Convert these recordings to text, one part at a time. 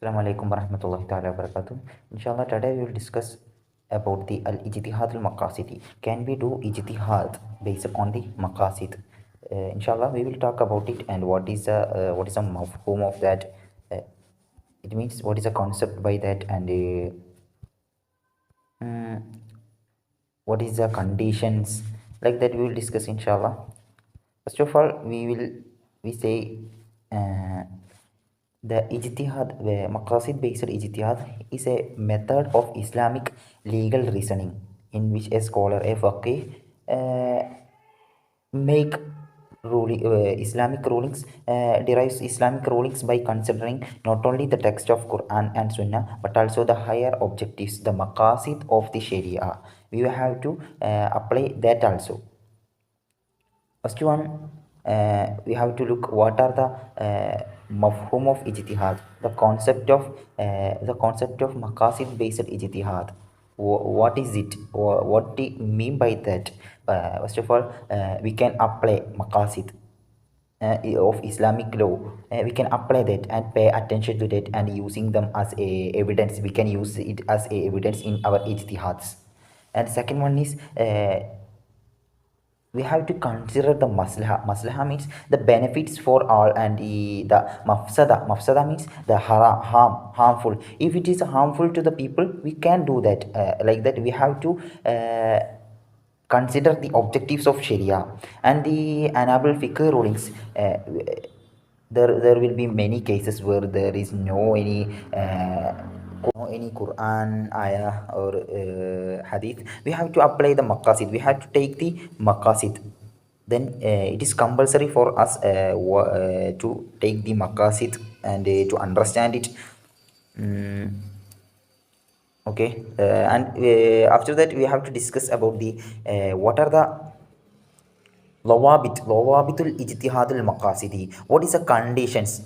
Assalamu alaikum warahmatullahi ta'ala wabarakatuh. Inshallah, today we will discuss about the al-ijtihad al-maqasidi. Can we do ijtihad based on the maqasid? Inshallah, we will talk about it and what is a mafhum of that. Uh, it means what is a concept by that and what is the conditions like that we will discuss inshallah. First of all, we say uh, the ijtihad, the maqasid based ijtihad is a method of Islamic legal reasoning in which a scholar, a faqih, make Islamic rulings, derives Islamic rulings by considering not only the text of Quran and Sunnah but also the higher objectives, the maqasid of the Sharia. We have to apply that also. First one, we have to look what are the mafhum of ijtihad, the concept of maqasid based ijtihad. What is it? What do you mean by that? First of all, we can apply maqasid of Islamic law. We can apply that and pay attention to that and using them as a evidence. We can use it as a evidence in our ijtihads. And second one is we have to consider the maslaha. Maslaha means the benefits for all, and the mafsada means the harmful. If it is harmful to the people, we can do that. Like that, we have to consider the objectives of Sharia and the enable fiqh rulings. There will be many cases where there is no any Quran ayah or hadith. We have to apply the maqasid. We have to take the maqasid. Then it is compulsory for us to take the maqasid and to understand it. Okay, and after that we have to discuss about the what are the Lawabitul ijtihadul maqasidi. What is the conditions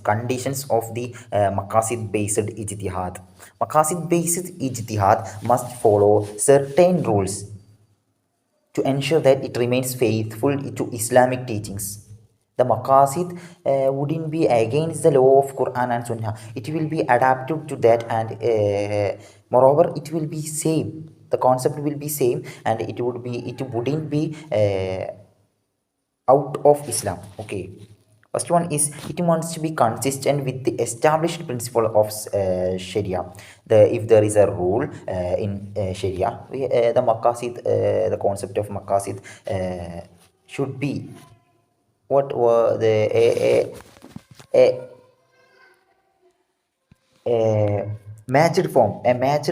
of the maqasid based ijtihad? Maqasid based ijtihad must follow certain rules to ensure that it remains faithful to Islamic teachings. The maqasid wouldn't be against the law of Quran and Sunnah. It will be adapted to that, and moreover, it will be same. The concept will be same, and it wouldn't be out of Islam. Okay. First one is it must be consistent with the established principle of Sharia. If there is a rule in Sharia, the maqasid, the concept of maqasid should be what were the a matched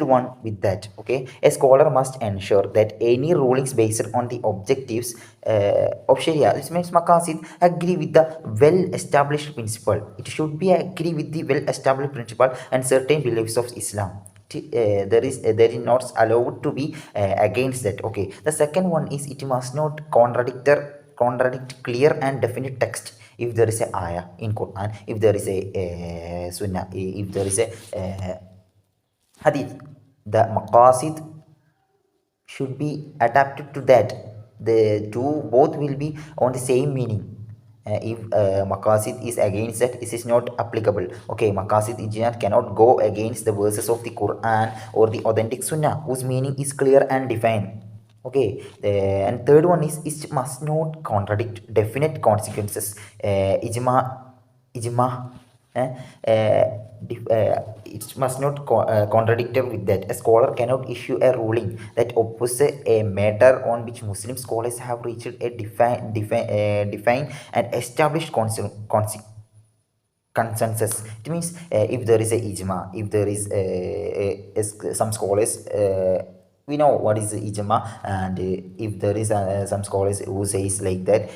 one with that. Okay, a scholar must ensure that any rulings based on the objectives of Sharia, this means maqasid, agree with the well established principle. It should be agree with the well established principle and certain beliefs of Islam. There is not allowed to be against that. Okay, the second one is it must not contradict clear and definite text. If there is a ayah in Quran, if there is a sunnah, if there is a hadith, the maqasid should be adapted to that. The two both will be on the same meaning. If maqasid is against that, this is not applicable. Okay, maqasid ijtihad cannot go against the verses of the Quran or the authentic sunnah whose meaning is clear and defined. Okay, and third one is it must not contradict definite consequences. Ijma, it must not contradict with that. A scholar cannot issue a ruling that opposes a matter on which Muslim scholars have reached a defined and established consensus. It means if there is a ijma, if there is some scholars, we know what is the ijma, and if there is some scholars who says like that,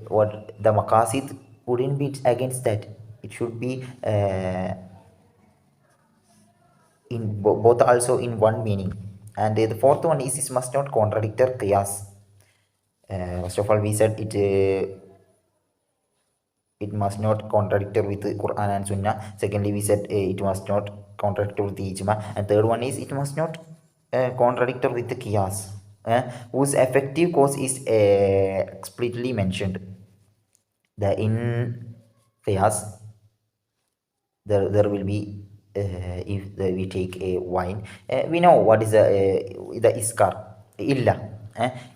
what the maqasid wouldn't be against that. It should be in both also in one meaning. And the fourth one is it must not contradict qiyas. First of all, we said it must not contradict with the Quran and Sunnah. Secondly, we said it must not contradict with the ijma, and third one is it must not contradict with the qiyas, whose effective cause is explicitly mentioned. The in qiyas, there will be if we take a wine, we know what is the iskar illa.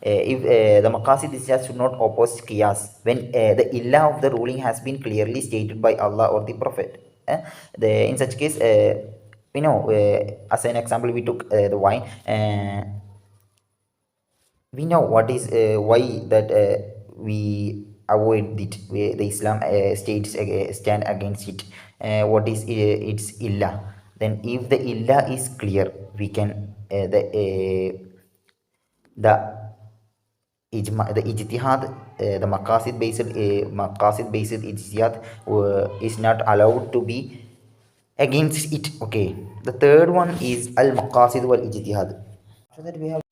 If the maqasid is just should not oppose qiyas when the illa of the ruling has been clearly stated by Allah or the Prophet. In such case, we know, as an example we took the wine. We know what is why that we avoid it, the Islam states stand against it. What is its illa? Then if the illa is clear, we can the the ijtihad, the maqasid based ijtihad is not allowed to be against it. Okay, the third one is al maqasid wal ijtihad. After that we have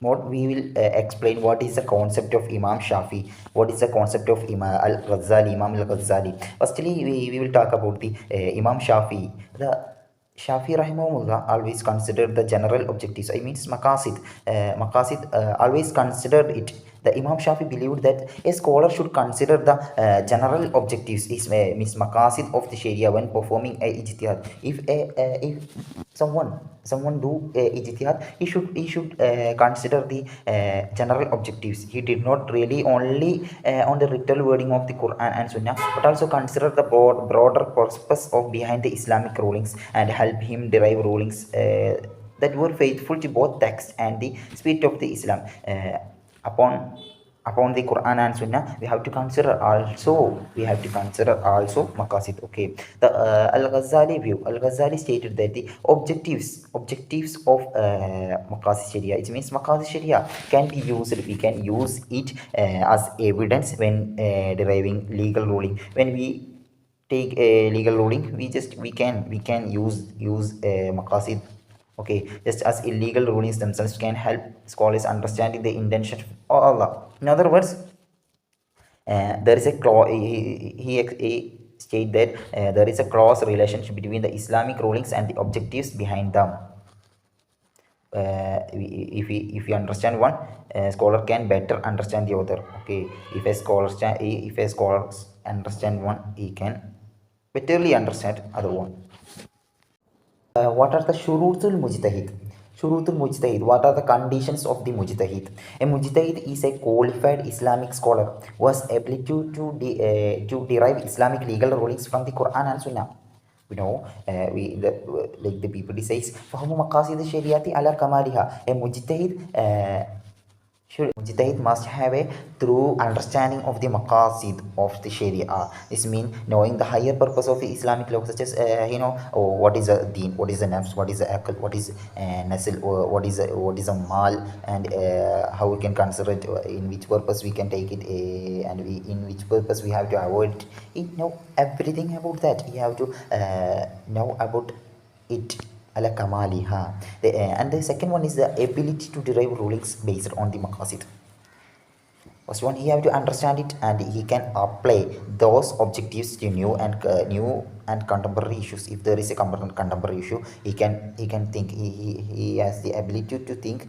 what we will explain what is the concept of Imam Shafi, what is the concept of Imam Al-Ghazali. Firstly, we will talk about the Imam Shafi. The Shafi rahimahullah always considered the general objectives, I mean maqasid, always considered it. The Imam Shafi believed that a scholar should consider the general objectives, is means maqasid of the Sharia when performing a ijtihad. If someone do ijtihad, he should consider the general objectives. He did not really only on the literal wording of the Quran and Sunnah, but also consider the broader purpose of behind the Islamic rulings and help him derive rulings that were faithful to both text and the spirit of the Islam. Upon the Quran and Sunnah, we have to consider also maqasid. Okay, the Al-Ghazali view. Al-Ghazali stated that the objectives of maqasid Sharia, it means maqasid Sharia can be used. We can use it as evidence when deriving legal ruling. When we take a legal ruling, we can use maqasid. Okay, just as illegal rulings themselves can help scholars understanding the intention of Allah. In other words, there is a clause. He state that there is a close relationship between the Islamic rulings and the objectives behind them. If we understand one, scholar can better understand the other. Okay, if a scholar understand one, he can betterly understand other one. What are the shurutul mujtahid? Shurutul mujtahid, what are the conditions of the mujtahid? A mujtahid is a qualified Islamic scholar who has ability to derive Islamic legal rulings from the Quran and Sunnah. You know, like the people says, فَهُمُ مَقَاصِدِ الشَّرِيعَةِ عَلَى كَمَالِهَا. A mujtahid must have a true understanding of the maqasid of the Sharia. This means knowing the higher purpose of the Islamic law, such as what is a deen, what is a nafs, what is a akal, what is nasil, what is a mal, and how we can consider it, in which purpose we can take it, and in which purpose we have to avoid it. You know everything about that. You have to know about it. Ala kamaliha. And the second one is the ability to derive rulings based on the maqasid. First one, he have to understand it and he can apply those objectives to new and contemporary issues. If there is a contemporary issue, he can think. He has the ability to think.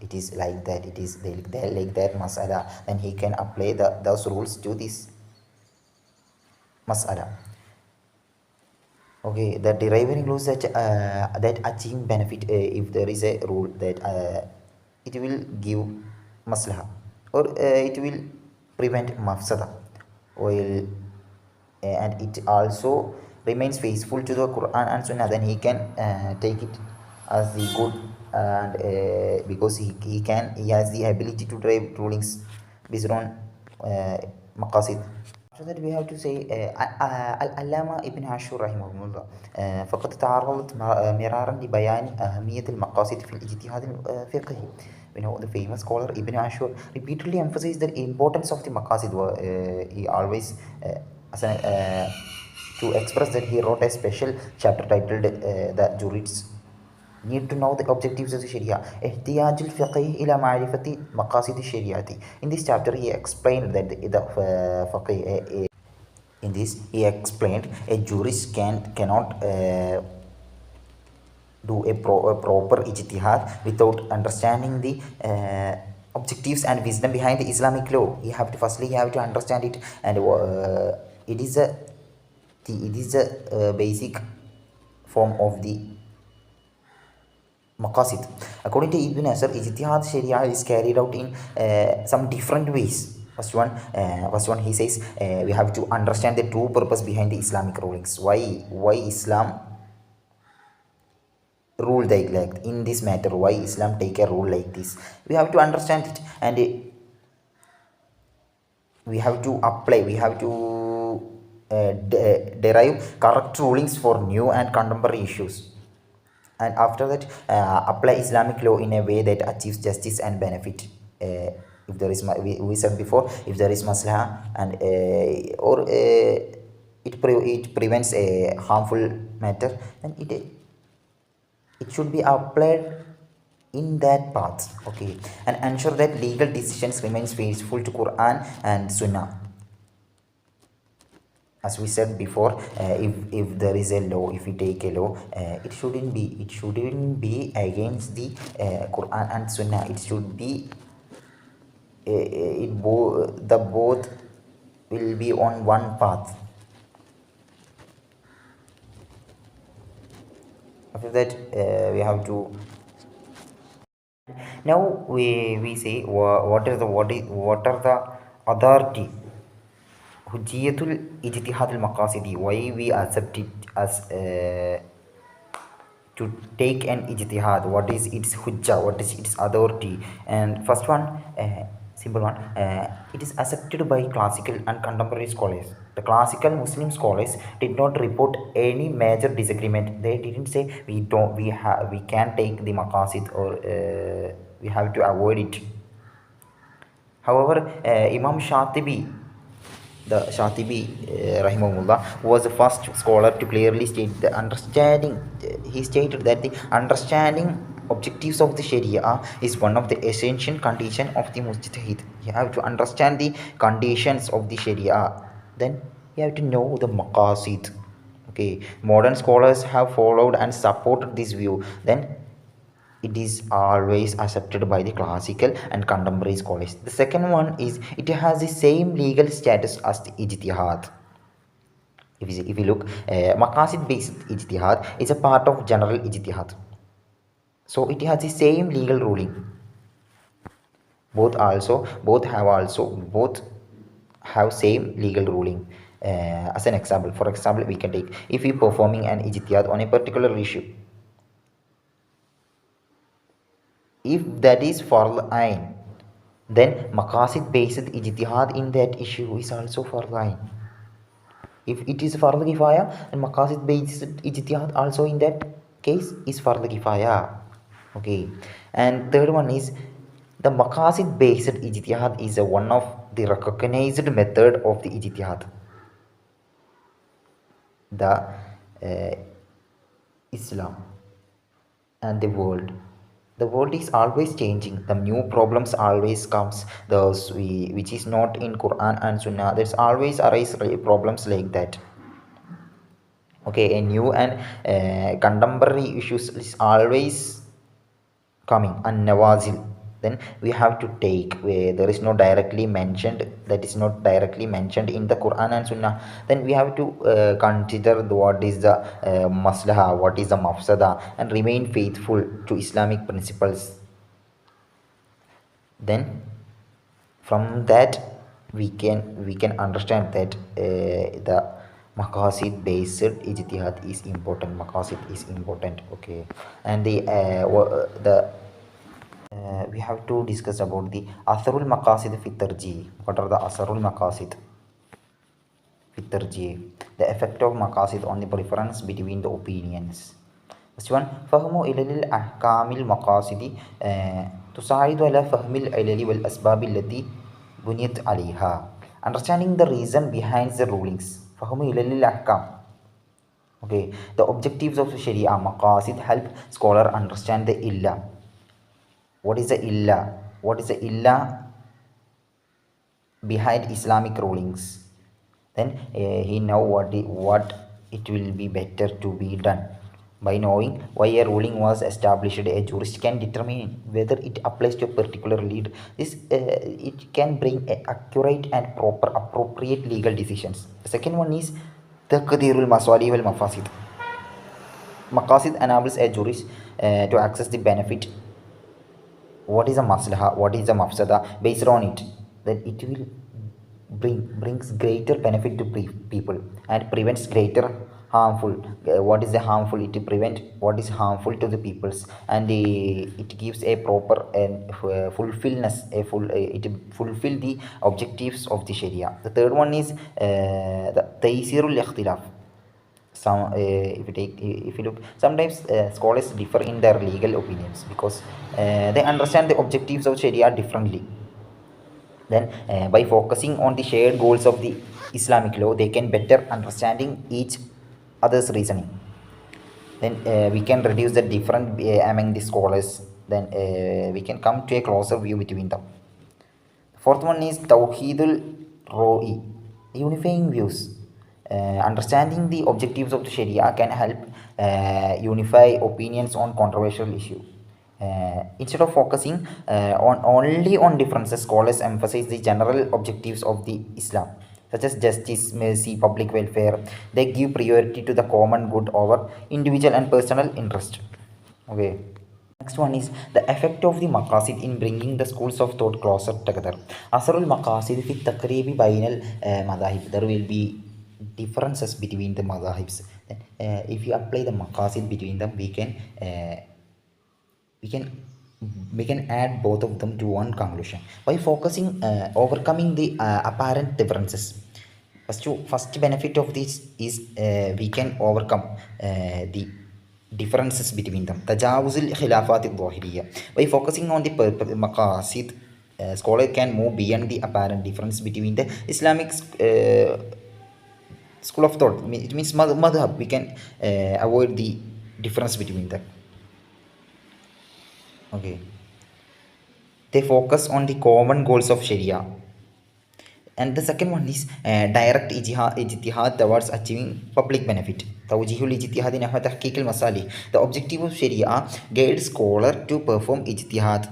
It is like that. It is like that masala. And he can apply those rules to this masala. Okay, the deriving rules that achieve benefit, if there is a rule that it will give maslaha or it will prevent mafsada, while and it also remains faithful to the Quran and Sunnah, then he can take it as the good, and because he has the ability to derive rulings based on maqasid. After that we have to say Al-Allama Ibn Ashur rahimahullah فقد تعرضت مرارا لبيان أهمية المقاصد في الاجتهاد الفقهي. You know, the famous scholar Ibn Ashur repeatedly emphasized the importance of the maqasid. He always to express that, he wrote a special chapter titled the jurists need to know the objectives of the Sharia. احتياج الفقيه إلى معرفة مقاصد الشريعة. In this chapter, he explained that the faqih. In this, he explained a jurist cannot do a proper ijtihad without understanding the objectives and wisdom behind the Islamic law. He have to understand it, and it is a It is a basic form of the maqasid. According to Ibn Asr, ijtihad sharia is carried out in some different ways. First one, he says we have to understand the true purpose behind the Islamic rulings. Why Islam rule like in this matter? Why Islam take a rule like this? We have to understand it, and we have to apply. We have to derive correct rulings for new and contemporary issues, and after that apply Islamic law in a way that achieves justice and benefit. If there is we said before, if there is maslaha and or it prevents a harmful matter, then it should be applied in that path. Okay, and ensure that legal decisions remains faithful to Quran and Sunnah. As we said before, if there is a law, if we take a law, it shouldn't be against the Quran and Sunnah. It should be the both will be on one path. After that, we have to now we say what are the authority Hujjatul Ijtihad al Maqasidi, why we accept it as to take an ijtihad, what is its hujja, what is its authority. And first one, simple one, it is accepted by classical and contemporary scholars. The classical Muslim scholars did not report any major disagreement. They didn't say we can take the maqasid, or we have to avoid it. However, Imam Shatibi, the Shatibi Rahimahullah, was the first scholar to clearly state the understanding. He stated that the understanding objectives of the Sharia is one of the essential condition of the Mujtahid. You have to understand the conditions of the Sharia. Then you have to know the maqasid. Okay, modern scholars have followed and supported this view. Then it is always accepted by the classical and contemporary scholars. The second one is it has the same legal status as the ijtihad. If you look, maqasid based ijtihad is a part of general ijtihad, so it has the same legal ruling. Both have same legal ruling. As an example, for example, we can take, if we performing an ijtihad on a particular issue, if that is fard ain, then maqasid based ijtihad in that issue is also fard ain. If it is fard kifaya, then maqasid based ijtihad also in that case is fard kifaya. Okay, and third one is the maqasid based ijtihad is one of the recognized method of the ijtihad. The Islam and the world is always changing. The new problems always comes, those which is not in Quran and Sunnah. There's always arise problems like that. Okay, a new and contemporary issues is always coming, and nawazil. Then we have to take where there is no directly mentioned, that is not directly mentioned in the Quran and Sunnah. Then we have to consider what is the maslaha, what is the mafsada, and remain faithful to Islamic principles. Then from that we can understand that the maqasid based ijtihad is important. Maqasid is important. Okay, and we have to discuss about the asarul maqasid fi tarjih. What are the asarul maqasid fi tarjih? The effect of maqasid on the preference between the opinions. First one, fahmu ilal ahkamil maqasidi تساعد على فهم العلل والأسباب التي بنيت عليها. Understanding the reason behind the rulings. فهم علل الأحكام. Okay, the objectives of Sharia maqasid help scholar understand the illa. What is the illa? What is the illa behind Islamic rulings? Then he know what it will be better to be done. By knowing why a ruling was established, a jurist can determine whether it applies to a particular lead. This it can bring accurate and proper appropriate legal decisions. The second one is تقدير المصالح والمفاسد. Maqasid enables a jurist to access the benefit. What is a maslaha? What is a mafsada? Based on it, that it will brings greater benefit to people and prevents greater harmful. What is the harmful? It prevent what is harmful to the peoples, and it gives a proper and fulfillness. It fulfill the objectives of the Sharia. The third one is the Taysirul Ikhtilaf. If you look, sometimes scholars differ in their legal opinions because they understand the objectives of Sharia differently. Then by focusing on the shared goals of the Islamic law, they can better understanding each other's reasoning. Then we can reduce the difference among the scholars. Then we can come to a closer view between them. Fourth one is Tawheedul Ro'i, unifying views. Understanding the objectives of the Sharia can help unify opinions on controversial issue. Instead of focusing on only on differences, scholars emphasize the general objectives of the Islam, such as justice, mercy, public welfare. They give priority to the common good over individual and personal interest. Okay. Next one is the effect of the maqasid in bringing the schools of thought closer together. Asarul maqasid fi taqribi bainal madahib. There will be differences between the madahibs. Then, if you apply the maqasid between them, we can we can add both of them to one conclusion by focusing overcoming the apparent differences. First benefit of this is we can overcome the differences between them. Tajawuzul khilafat al-zahiriyya. By focusing on the maqasid, scholar can move beyond the apparent difference between the Islamic school of thought. It means madhab. We can avoid the difference between them. Okay. They focus on the common goals of Sharia. And the second one is direct ijtihad towards achieving public benefit. Tawjihul ijtihad nahwa tahqiq al-masalih. The objective of Sharia guides scholar to perform ijtihad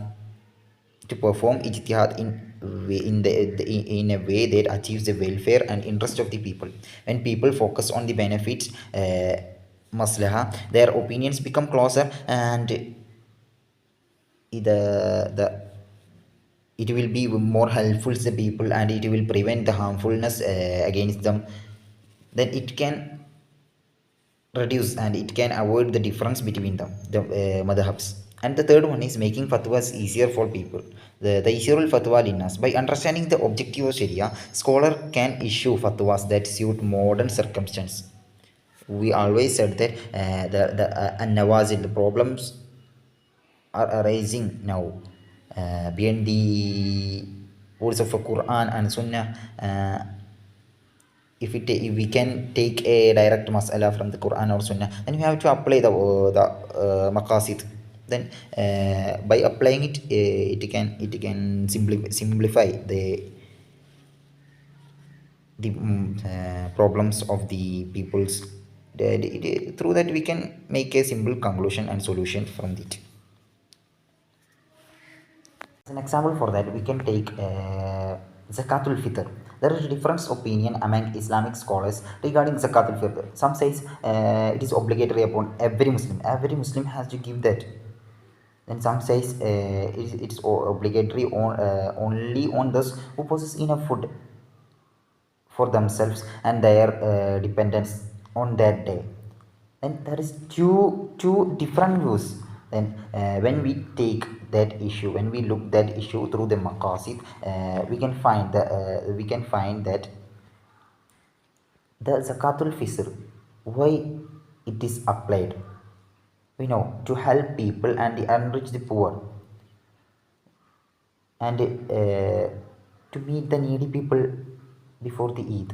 in a way that achieves the welfare and interest of the people. When people focus on the benefits, maslaha, their opinions become closer, and it will be more helpful to the people, and it will prevent the harmfulness against them. Then it can reduce and it can avoid the difference between them, the madhabs. And the third one is making fatwas easier for people. The Isirul Fatwa Linnas. By understanding the objective of Sharia, scholar can issue fatwas that suit modern circumstances. We always said that the nawazil, the problems are arising now beyond the words of the Quran and Sunnah. If we can take a direct mas'ala from the Quran or Sunnah, then we have to apply the maqasid. Then by applying it, it can simplify the problems of the peoples. Through that we can make a simple conclusion and solution from it. As an example for that, we can take Zakatul Fitr. There is a different opinion among Islamic scholars regarding Zakatul Fitr. Some says it is obligatory upon every Muslim. Every Muslim has to give that. Then some says it's obligatory only on those who possess enough food for themselves and their dependents on that day. Then there is two different views. Then when we take that issue, when we look that issue through the maqasid, we can find that the Zakatul Fitr, why it is applied. We know to help people and enrich the poor, and to meet the needy people before the Eid,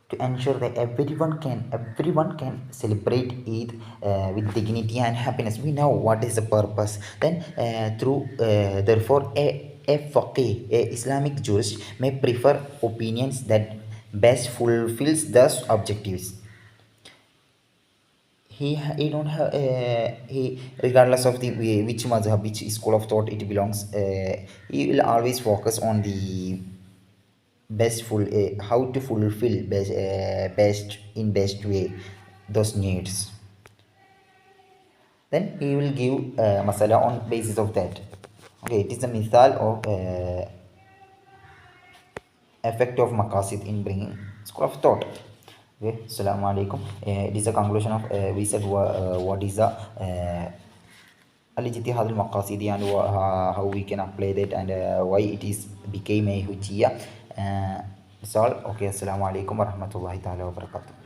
to ensure that everyone can celebrate Eid with dignity and happiness. We know what is the purpose. Then therefore a faqih, a Islamic jurist, may prefer opinions that best fulfills those objectives. He don't have he, regardless of the which mazhab, which school of thought it belongs, he will always focus on the how to fulfill best way those needs. Then he will give masala on basis of that. Okay, it is a mithal of effect of maqasid in bringing school of thought. Okay, assalamu alaikum. It is a conclusion of we said what is a الاجتهاد المقاصدي and how we can apply that and why it is became a hujjiyah. That's all. Okay, assalamu alaikum warahmatullahi ta'ala wabarakatuh.